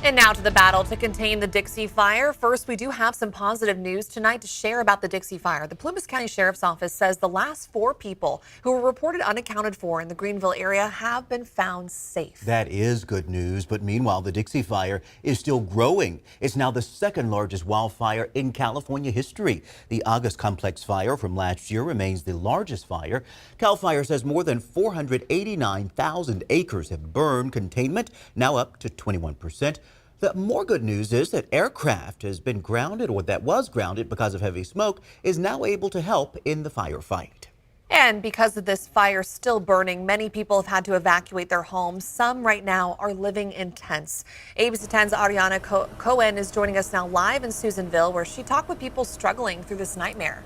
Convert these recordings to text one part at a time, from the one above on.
And now to the battle to contain the Dixie Fire. First, we do have some positive news tonight to share about the Dixie Fire. The Plumas County Sheriff's Office says the last 4 people who were reported unaccounted for in the Greenville area have been found safe. That is good news, but meanwhile, the Dixie Fire is still growing. It's now the second largest wildfire in California history. The August complex fire from last year remains the largest fire. CAL FIRE says more than 489,000 acres have burned. Containment now up to 21%. The more good news is that aircraft has been grounded, or that was grounded because of heavy smoke, is now able to help in the firefight. And because of this fire still burning, many people have had to evacuate their homes. Some right now are living in tents. ABC 10's Ariana Cohen is joining us now live in Susanville, where she talked with people struggling through this nightmare.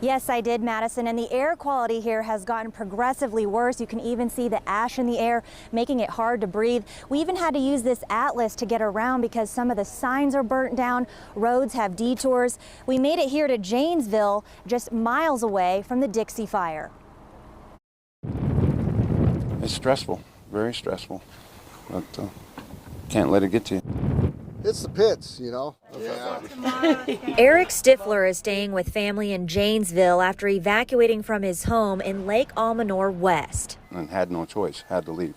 Yes, I did, Madison, and the air quality here has gotten progressively worse. You can even see the ash in the air, making it hard to breathe. We even had to use this atlas to get around because some of the signs are burnt down. Roads have detours. We made it here to Janesville, just miles away from the Dixie Fire. It's stressful, very stressful, but can't let it get to you. It's the pits, you know. Yeah. Eric Stifler is staying with family in Janesville after evacuating from his home in Lake Almanor West. And had no choice, had to leave.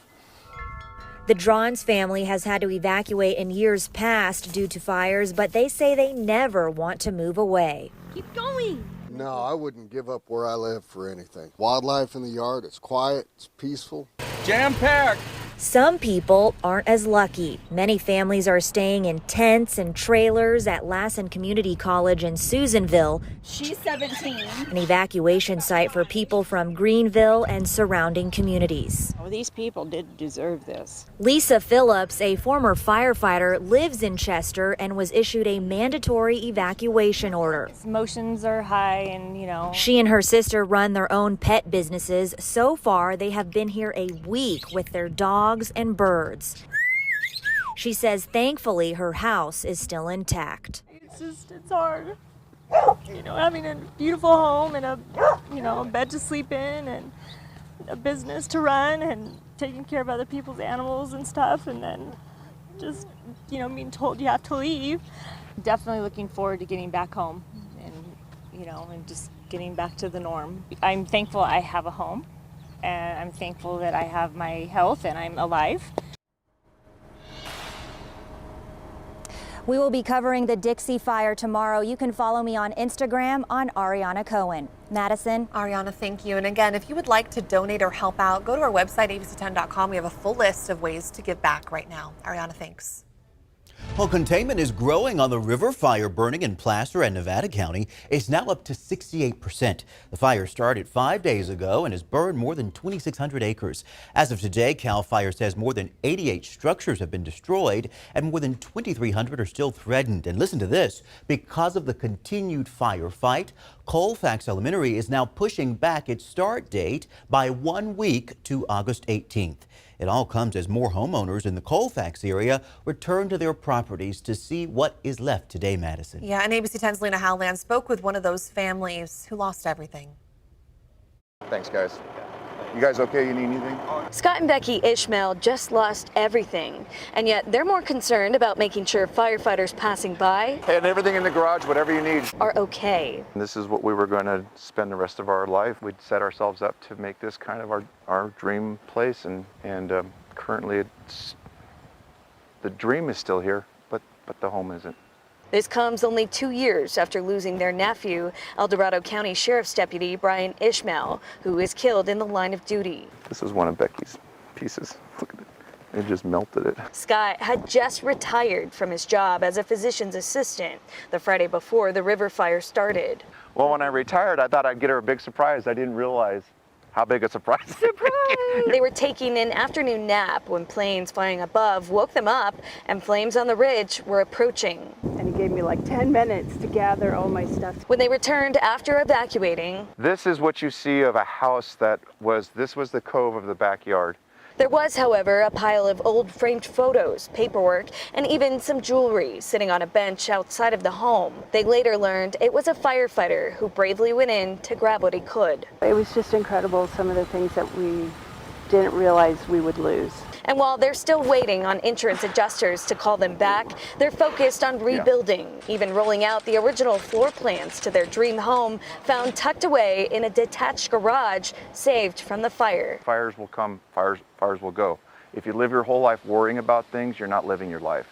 The Drons family has had to evacuate in years past due to fires, but they say they never want to move away. Keep going. No, I wouldn't give up where I live for anything. Wildlife in the yard, it's quiet, it's peaceful. Jam-packed. Some people aren't as lucky. Many families are staying in tents and trailers at Lassen Community College in Susanville. She's 17. An evacuation site for people from Greenville and surrounding communities. Oh, these people did deserve this. Lisa Phillips, a former firefighter, lives in Chester and was issued a mandatory evacuation order. Emotions are high and, She and her sister run their own pet businesses. So far, they have been here a week with their dogs and birds. She says thankfully her house is still intact. It's hard. Having a beautiful home and a bed to sleep in and a business to run and taking care of other people's animals and stuff, and then just, being told you have to leave. Definitely looking forward to getting back home and just getting back to the norm. I'm thankful I have a home. And I'm thankful that I have my health and I'm alive. We will be covering the Dixie Fire tomorrow. You can follow me on Instagram on Ariana Cohen. Madison. Ariana, thank you. And again, if you would like to donate or help out, go to our website, abc10.com. We have a full list of ways to give back right now. Ariana, thanks. Well, containment is growing on the river fire burning in Placer and Nevada County. It's now up to 68%. The fire started 5 days ago and has burned more than 2,600 acres. As of today, CAL FIRE says more than 88 structures have been destroyed and more than 2,300 are still threatened. And listen to this. Because of the continued firefight, Colfax Elementary is now pushing back its start date by 1 week to August 18th. It all comes as more homeowners in the Colfax area return to their properties to see what is left today, Madison. Yeah, and ABC 10's Lena Howland spoke with one of those families who lost everything. Thanks, guys. You guys okay? You need anything? Scott and Becky Ishmael just lost everything, and yet they're more concerned about making sure firefighters passing by And everything in the garage, whatever you need. are okay. This is what we were going to spend the rest of our life. We'd set ourselves up to make this kind of our dream place, and currently the dream is still here, but the home isn't. This comes only 2 years after losing their nephew, El Dorado County Sheriff's Deputy Brian Ishmael, who is killed in the line of duty. This is one of Becky's pieces. Look at it. It just melted it. Scott had just retired from his job as a physician's assistant the Friday before the river fire started. Well, when I retired, I thought I'd get her a big surprise. I didn't realize how big a surprise. They were taking an afternoon nap when planes flying above woke them up, and flames on the ridge were approaching. And he gave me like 10 minutes to gather all my stuff. When they returned after evacuating, This is what you see of a house this was the cove of the backyard. there was, however, a pile of old framed photos, paperwork, and even some jewelry sitting on a bench outside of the home. They later learned it was a firefighter who bravely went in to grab what he could. It was just incredible, some of the things that we didn't realize we would lose. And while they're still waiting on insurance adjusters to call them back, they're focused on rebuilding, even rolling out the original floor plans to their dream home found tucked away in a detached garage saved from the fire. Fires will come, fires will go. If you live your whole life worrying about things, you're not living your life.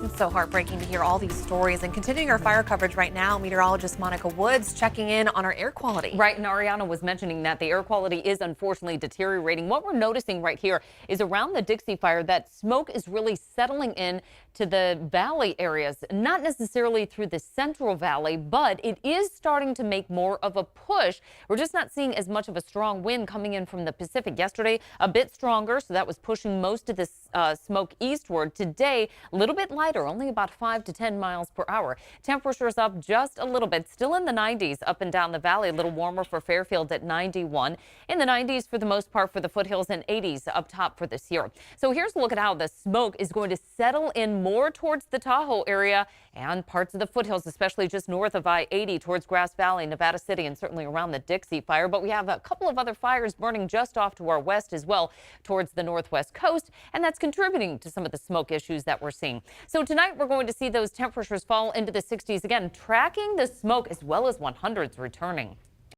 It's so heartbreaking to hear all these stories. And continuing our fire coverage right now, meteorologist Monica Woods checking in on our air quality. Right, and Ariana was mentioning that the air quality is unfortunately deteriorating. What we're noticing right here is around the Dixie Fire that smoke is really settling in to the valley areas, not necessarily through the Central Valley, but it is starting to make more of a push. We're just not seeing as much of a strong wind coming in from the Pacific. Yesterday, a bit stronger, so that was pushing most of this smoke eastward. Today, a little bit lighter, only about 5 to 10 miles per hour. Temperatures up just a little bit, still in the 90s up and down the valley. A little warmer for Fairfield at 91. In the 90s for the most part for the foothills, and 80s up top for this year. So here's a look at how the smoke is going to settle in more towards the Tahoe area and parts of the foothills, especially just north of I-80 towards Grass Valley, Nevada City, and certainly around the Dixie Fire. But we have a couple of other fires burning just off to our west as well towards the northwest coast, and that's contributing to some of the smoke issues that we're seeing. So tonight we're going to see those temperatures fall into the 60s again, tracking the smoke as well as 100s returning.